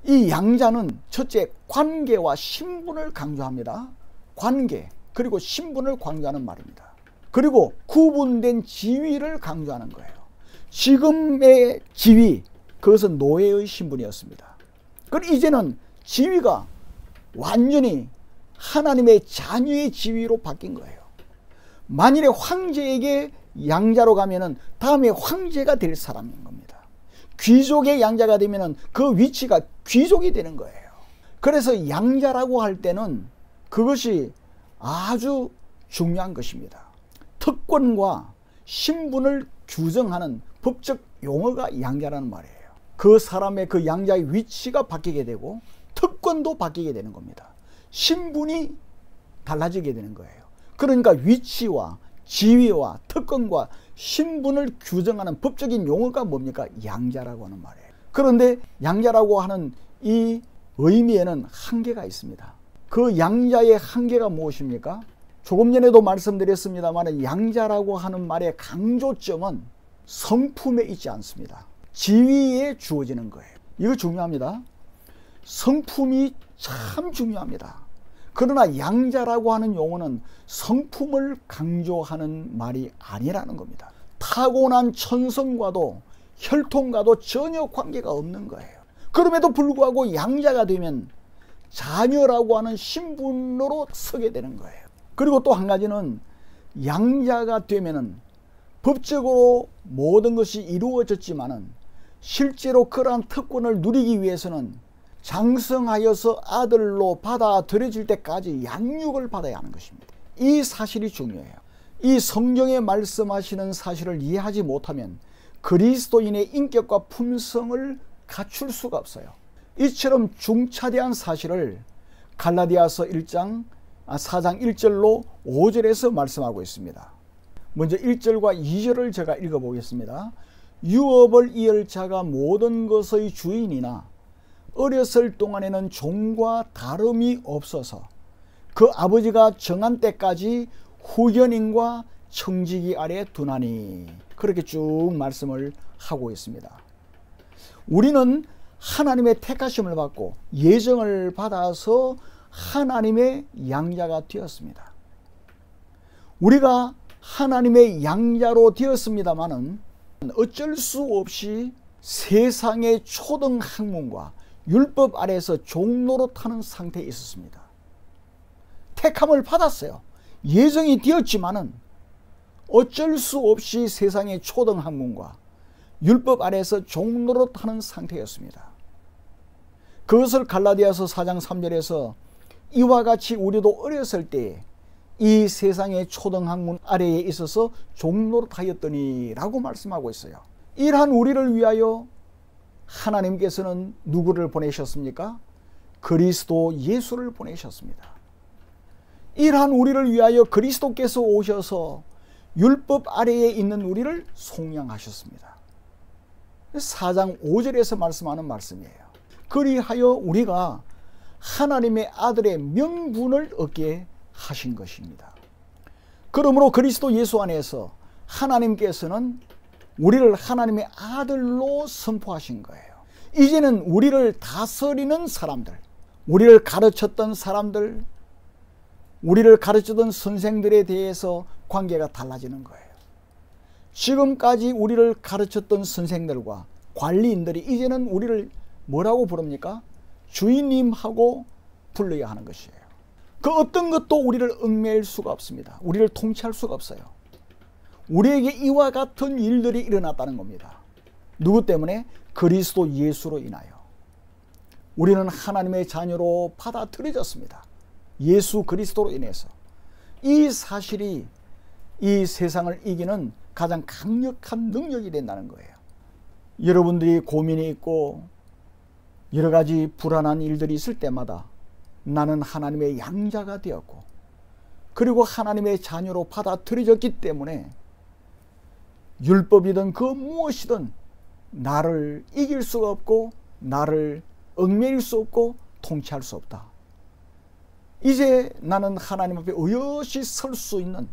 이 양자는 첫째 관계와 신분을 강조합니다. 관계 그리고 신분을 강조하는 말입니다. 그리고 구분된 지위를 강조하는 거예요. 지금의 지위, 그것은 노예의 신분이었습니다. 그리고 이제는 지위가 완전히 하나님의 자녀의 지위로 바뀐 거예요. 만일에 황제에게 양자로 가면은 다음에 황제가 될 사람인 겁니다. 귀족의 양자가 되면은 그 위치가 귀족이 되는 거예요. 그래서 양자라고 할 때는 그것이 아주 중요한 것입니다. 특권과 신분을 규정하는 법적 용어가 양자라는 말이에요. 그 사람의 그 양자의 위치가 바뀌게 되고 특권도 바뀌게 되는 겁니다. 신분이 달라지게 되는 거예요. 그러니까 위치와 지위와 특권과 신분을 규정하는 법적인 용어가 뭡니까? 양자라고 하는 말이에요. 그런데 양자라고 하는 이 의미에는 한계가 있습니다. 그 양자의 한계가 무엇입니까? 조금 전에도 말씀드렸습니다만 양자라고 하는 말의 강조점은 성품에 있지 않습니다. 지위에 주어지는 거예요. 이거 중요합니다. 성품이 참 중요합니다. 그러나 양자라고 하는 용어는 성품을 강조하는 말이 아니라는 겁니다. 타고난 천성과도 혈통과도 전혀 관계가 없는 거예요. 그럼에도 불구하고 양자가 되면 자녀라고 하는 신분으로 서게 되는 거예요. 그리고 또 한 가지는 양자가 되면은 법적으로 모든 것이 이루어졌지만은 실제로 그러한 특권을 누리기 위해서는 장성하여서 아들로 받아들여질 때까지 양육을 받아야 하는 것입니다. 이 사실이 중요해요. 이 성경에 말씀하시는 사실을 이해하지 못하면 그리스도인의 인격과 품성을 갖출 수가 없어요. 이처럼 중차대한 사실을 갈라디아서 4장 1절로 5절에서 말씀하고 있습니다. 먼저 1절과 2절을 제가 읽어보겠습니다. 유업을 이을 자가 모든 것의 주인이나 어렸을 동안에는 종과 다름이 없어서 그 아버지가 정한 때까지 후견인과 청지기 아래 두나니, 그렇게 쭉 말씀을 하고 있습니다. 우리는 하나님의 택하심을 받고 예정을 받아서 하나님의 양자가 되었습니다. 우리가 하나님의 양자로 되었습니다마는 어쩔 수 없이 세상의 초등 학문과 율법 아래에서 종노릇하는 상태에 있었습니다. 택함을 받았어요. 예정이 되었지만은 어쩔 수 없이 세상의 초등 학문과 율법 아래에서 종노릇하는 상태였습니다. 그것을 갈라디아서 4장 3절에서 이와 같이 우리도 어렸을 때에 이 세상의 초등학문 아래에 있어서 종노릇하였더니 라고 말씀하고 있어요. 이러한 우리를 위하여 하나님께서는 누구를 보내셨습니까? 그리스도 예수를 보내셨습니다. 이러한 우리를 위하여 그리스도께서 오셔서 율법 아래에 있는 우리를 속량하셨습니다. 4장 5절에서 말씀하는 말씀이에요. 그리하여 우리가 하나님의 아들의 명분을 얻게 하신 것입니다. 그러므로 그리스도 예수 안에서 하나님께서는 우리를 하나님의 아들로 선포하신 거예요. 이제는 우리를 다스리는 사람들, 우리를 가르쳤던 사람들, 우리를 가르치던 선생들에 대해서 관계가 달라지는 거예요. 지금까지 우리를 가르쳤던 선생들과 관리인들이 이제는 우리를 뭐라고 부릅니까? 주인님하고 불러야 하는 것이에요. 그 어떤 것도 우리를 얽매일 수가 없습니다. 우리를 통치할 수가 없어요. 우리에게 이와 같은 일들이 일어났다는 겁니다. 누구 때문에? 그리스도 예수로 인하여. 우리는 하나님의 자녀로 받아들여졌습니다. 예수 그리스도로 인해서. 이 사실이 이 세상을 이기는 가장 강력한 능력이 된다는 거예요. 여러분들이 고민이 있고 여러 가지 불안한 일들이 있을 때마다 나는 하나님의 양자가 되었고 그리고 하나님의 자녀로 받아들여졌기 때문에 율법이든 그 무엇이든 나를 이길 수가 없고 나를 얽매일 수 없고 통치할 수 없다. 이제 나는 하나님 앞에 의젓이 설 수 있는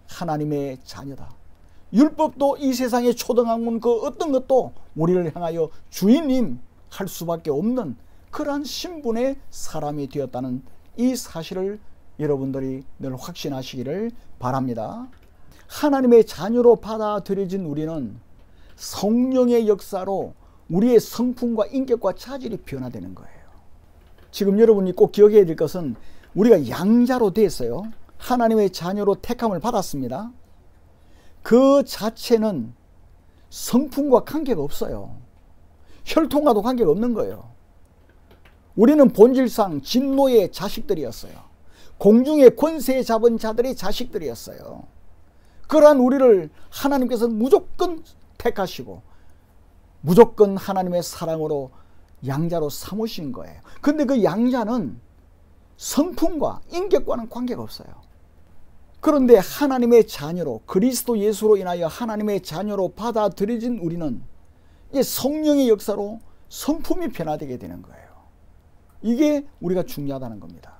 하나님의 자녀다. 율법도 이 세상의 초등학문 그 어떤 것도 우리를 향하여 주인님 할 수밖에 없는 그러한 신분의 사람이 되었다는 이 사실을 여러분들이 늘 확신하시기를 바랍니다. 하나님의 자녀로 받아들여진 우리는 성령의 역사로 우리의 성품과 인격과 차질이 변화되는 거예요. 지금 여러분이 꼭 기억해야 될 것은 우리가 양자로 됐어요. 하나님의 자녀로 택함을 받았습니다. 그 자체는 성품과 관계가 없어요. 혈통과도 관계가 없는 거예요. 우리는 본질상 진노의 자식들이었어요. 공중의 권세 잡은 자들의 자식들이었어요. 그러한 우리를 하나님께서 무조건 택하시고 무조건 하나님의 사랑으로 양자로 삼으신 거예요. 근데 그 양자는 성품과 인격과는 관계가 없어요. 그런데 하나님의 자녀로, 그리스도 예수로 인하여 하나님의 자녀로 받아들여진 우리는 이제 성령의 역사로 성품이 변화되게 되는 거예요. 이게 우리가 중요하다는 겁니다.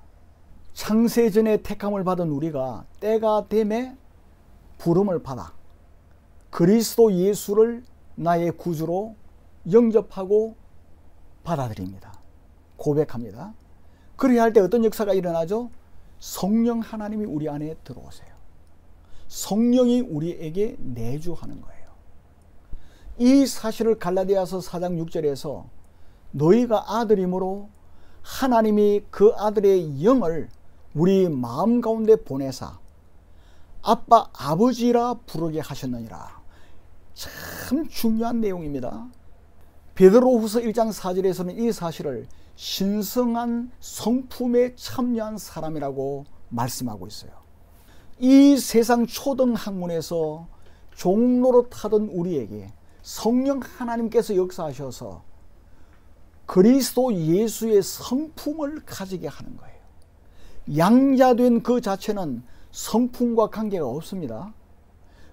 창세전에 택함을 받은 우리가 때가 되매 부름을 받아 그리스도 예수를 나의 구주로 영접하고 받아들입니다. 고백합니다. 그래야 할 때 어떤 역사가 일어나죠? 성령 하나님이 우리 안에 들어오세요. 성령이 우리에게 내주하는 거예요. 이 사실을 갈라디아서 4장 6절에서 너희가 아들이므로 하나님이 그 아들의 영을 우리 마음 가운데 보내사 아빠 아버지라 부르게 하셨느니라. 참 중요한 내용입니다. 베드로후서 1장 4절에서는 이 사실을 신성한 성품에 참여한 사람이라고 말씀하고 있어요. 이 세상 초등 학문에서 종로로 타던 우리에게 성령 하나님께서 역사하셔서 그리스도 예수의 성품을 가지게 하는 거예요. 양자된 그 자체는 성품과 관계가 없습니다.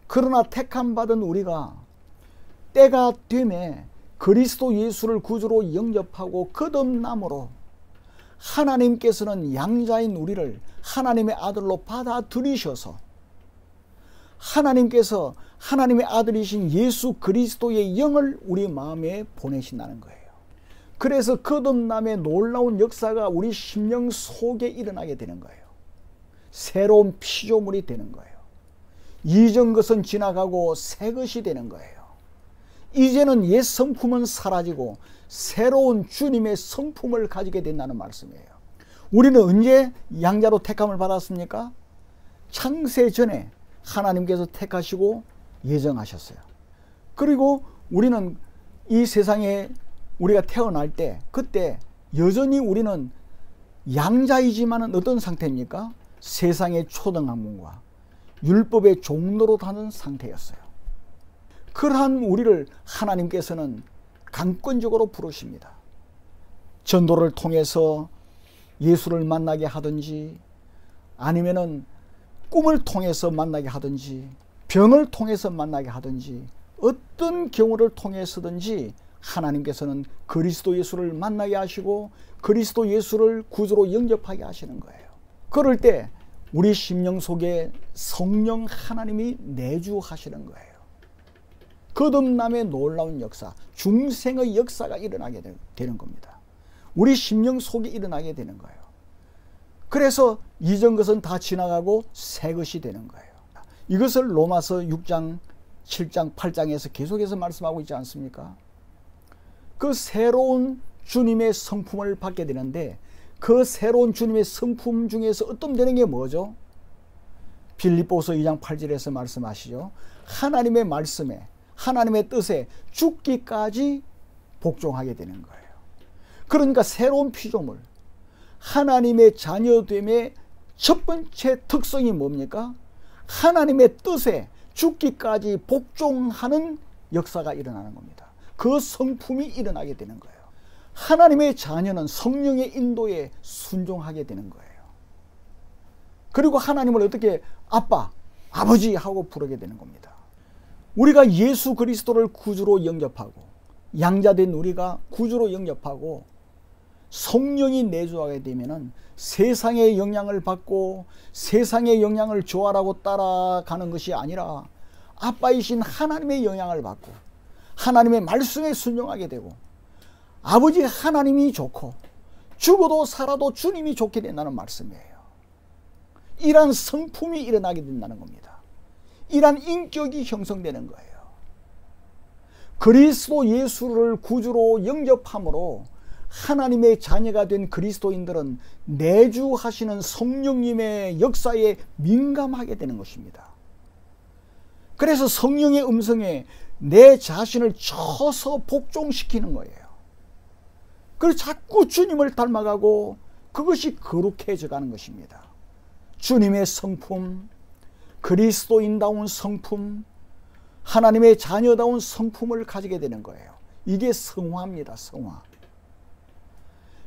그러나 택함 받은 우리가 때가 되매 그리스도 예수를 구주로 영접하고 거듭남으로 하나님께서는 양자인 우리를 하나님의 아들로 받아들이셔서 하나님께서 하나님의 아들이신 예수 그리스도의 영을 우리 마음에 보내신다는 거예요. 그래서 거듭남의 놀라운 역사가 우리 심령 속에 일어나게 되는 거예요. 새로운 피조물이 되는 거예요. 이전 것은 지나가고 새 것이 되는 거예요. 이제는 옛 성품은 사라지고 새로운 주님의 성품을 가지게 된다는 말씀이에요. 우리는 언제 양자로 택함을 받았습니까? 창세 전에 하나님께서 택하시고 예정하셨어요. 그리고 우리는 이 세상에 우리가 태어날 때 그때 여전히 우리는 양자이지만은 어떤 상태입니까? 세상의 초등학문과 율법의 종로로 가는 상태였어요. 그러한 우리를 하나님께서는 강권적으로 부르십니다. 전도를 통해서 예수를 만나게 하든지 아니면은 꿈을 통해서 만나게 하든지 병을 통해서 만나게 하든지 어떤 경우를 통해서든지 하나님께서는 그리스도 예수를 만나게 하시고 그리스도 예수를 구주로 영접하게 하시는 거예요. 그럴 때 우리 심령 속에 성령 하나님이 내주하시는 거예요. 거듭남의 놀라운 역사, 중생의 역사가 일어나게 되는 겁니다. 우리 심령 속에 일어나게 되는 거예요. 그래서 이전 것은 다 지나가고 새 것이 되는 거예요. 이것을 로마서 6장, 7장, 8장에서 계속해서 말씀하고 있지 않습니까? 그 새로운 주님의 성품을 받게 되는데 그 새로운 주님의 성품 중에서 어떤 되는 게 뭐죠? 빌립보서 2장 8절에서 말씀하시죠. 하나님의 말씀에 하나님의 뜻에 죽기까지 복종하게 되는 거예요. 그러니까 새로운 피조물, 하나님의 자녀됨의 첫 번째 특성이 뭡니까? 하나님의 뜻에 죽기까지 복종하는 역사가 일어나는 겁니다. 그 성품이 일어나게 되는 거예요. 하나님의 자녀는 성령의 인도에 순종하게 되는 거예요. 그리고 하나님을 어떻게 아빠, 아버지 하고 부르게 되는 겁니다. 우리가 예수 그리스도를 구주로 영접하고 양자된 우리가 구주로 영접하고 성령이 내주하게 되면은 세상의 영향을 받고 세상의 영향을 좋아하고 따라가는 것이 아니라 아빠이신 하나님의 영향을 받고 하나님의 말씀에 순종하게 되고 아버지 하나님이 좋고 죽어도 살아도 주님이 좋게 된다는 말씀이에요. 이러한 성품이 일어나게 된다는 겁니다. 이러한 인격이 형성되는 거예요. 그리스도 예수를 구주로 영접함으로 하나님의 자녀가 된 그리스도인들은 내주하시는 성령님의 역사에 민감하게 되는 것입니다. 그래서 성령의 음성에 내 자신을 쳐서 복종시키는 거예요. 그래서 자꾸 주님을 닮아가고 그것이 거룩해져 가는 것입니다. 주님의 성품, 그리스도인다운 성품, 하나님의 자녀다운 성품을 가지게 되는 거예요. 이게 성화입니다. 성화.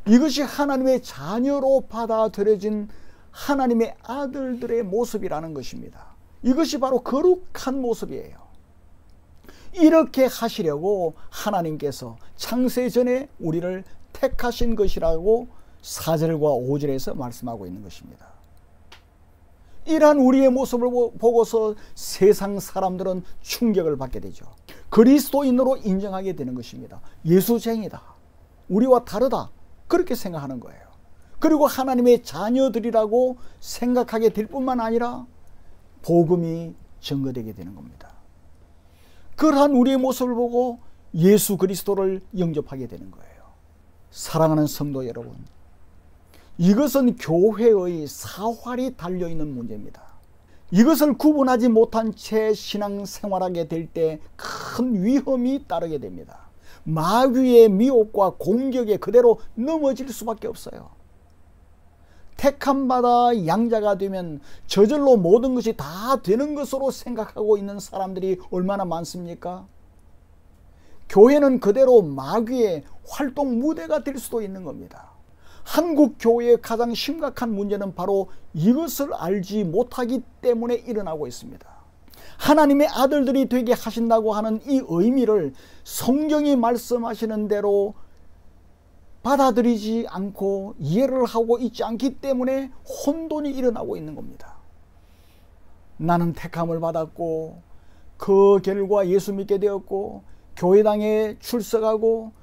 이것이 하나님의 자녀로 받아들여진 하나님의 아들들의 모습이라는 것입니다. 이것이 바로 거룩한 모습이에요. 이렇게 하시려고 하나님께서 창세전에 우리를 택하신 것이라고 4절과 5절에서 말씀하고 있는 것입니다. 이러한 우리의 모습을 보고서 세상 사람들은 충격을 받게 되죠. 그리스도인으로 인정하게 되는 것입니다. 예수쟁이다, 우리와 다르다, 그렇게 생각하는 거예요. 그리고 하나님의 자녀들이라고 생각하게 될 뿐만 아니라 복음이 증거되게 되는 겁니다. 그러한 우리의 모습을 보고 예수 그리스도를 영접하게 되는 거예요. 사랑하는 성도 여러분, 이것은 교회의 사활이 달려있는 문제입니다. 이것을 구분하지 못한 채 신앙생활하게 될 때 큰 위험이 따르게 됩니다. 마귀의 미혹과 공격에 그대로 넘어질 수밖에 없어요. 택함받아 양자가 되면 저절로 모든 것이 다 되는 것으로 생각하고 있는 사람들이 얼마나 많습니까? 교회는 그대로 마귀의 활동 무대가 될 수도 있는 겁니다. 한국 교회의 가장 심각한 문제는 바로 이것을 알지 못하기 때문에 일어나고 있습니다. 하나님의 아들들이 되게 하신다고 하는 이 의미를 성경이 말씀하시는 대로 받아들이지 않고 이해를 하고 있지 않기 때문에 혼돈이 일어나고 있는 겁니다. 나는 택함을 받았고 그 결과 예수 믿게 되었고 교회당에 출석하고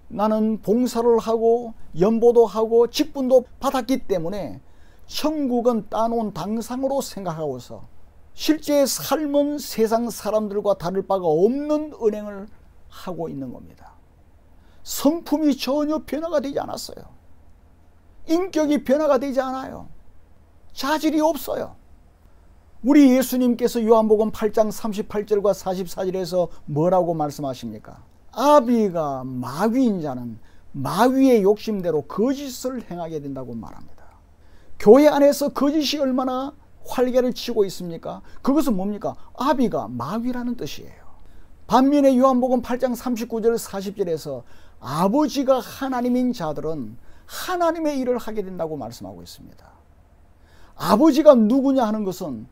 나는 봉사를 하고 연보도 하고 직분도 받았기 때문에 천국은 따놓은 당상으로 생각하고서 실제 삶은 세상 사람들과 다를 바가 없는 은행을 하고 있는 겁니다. 성품이 전혀 변화가 되지 않았어요. 인격이 변화가 되지 않아요. 자질이 없어요. 우리 예수님께서 요한복음 8장 38절과 44절에서 뭐라고 말씀하십니까? 아비가 마귀인 자는 마귀의 욕심대로 거짓을 행하게 된다고 말합니다. 교회 안에서 거짓이 얼마나 활개를 치고 있습니까? 그것은 뭡니까? 아비가 마귀라는 뜻이에요. 반면에 요한복음 8장 39절 40절에서 아버지가 하나님인 자들은 하나님의 일을 하게 된다고 말씀하고 있습니다. 아버지가 누구냐 하는 것은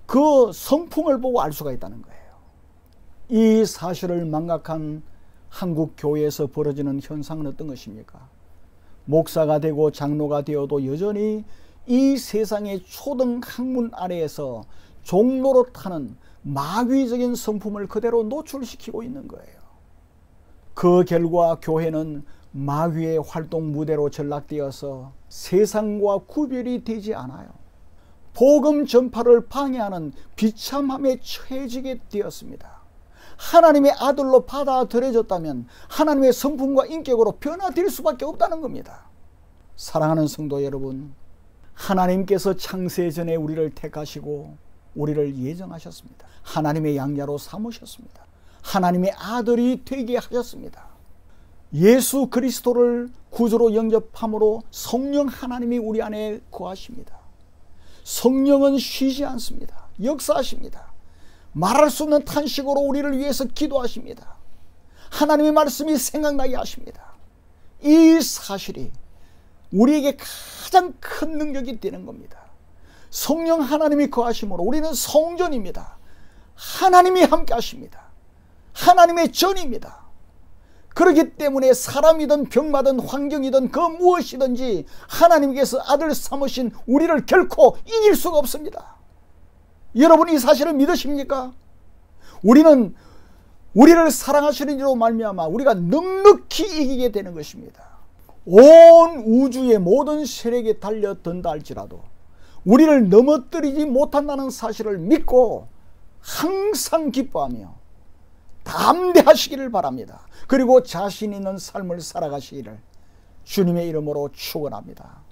그 성품을 보고 알 수가 있다는 거예요. 이 사실을 망각한 한국 교회에서 벌어지는 현상은 어떤 것입니까? 목사가 되고 장로가 되어도 여전히 이 세상의 초등 학문 아래에서 종로로 타는 마귀적인 성품을 그대로 노출시키고 있는 거예요. 그 결과 교회는 마귀의 활동 무대로 전락되어서 세상과 구별이 되지 않아요. 복음 전파를 방해하는 비참함에 처해지게 되었습니다. 하나님의 아들로 받아들여졌다면 하나님의 성품과 인격으로 변화될 수밖에 없다는 겁니다. 사랑하는 성도 여러분, 하나님께서 창세전에 우리를 택하시고 우리를 예정하셨습니다. 하나님의 양자로 삼으셨습니다. 하나님의 아들이 되게 하셨습니다. 예수 그리스도를 구주로 영접함으로 성령 하나님이 우리 안에 거하십니다. 성령은 쉬지 않습니다. 역사하십니다. 말할 수 없는 탄식으로 우리를 위해서 기도하십니다. 하나님의 말씀이 생각나게 하십니다. 이 사실이 우리에게 가장 큰 능력이 되는 겁니다. 성령 하나님이 거하심으로 우리는 성전입니다. 하나님이 함께 하십니다. 하나님의 전입니다. 그렇기 때문에 사람이든 병마든 환경이든 그 무엇이든지 하나님께서 아들 삼으신 우리를 결코 이길 수가 없습니다. 여러분 이 사실을 믿으십니까? 우리는 우리를 사랑하시는 이로 말미암아 우리가 넉넉히 이기게 되는 것입니다. 온 우주의 모든 세력에 달려든다 할지라도 우리를 넘어뜨리지 못한다는 사실을 믿고 항상 기뻐하며 담대하시기를 바랍니다. 그리고 자신 있는 삶을 살아가시기를 주님의 이름으로 축원합니다.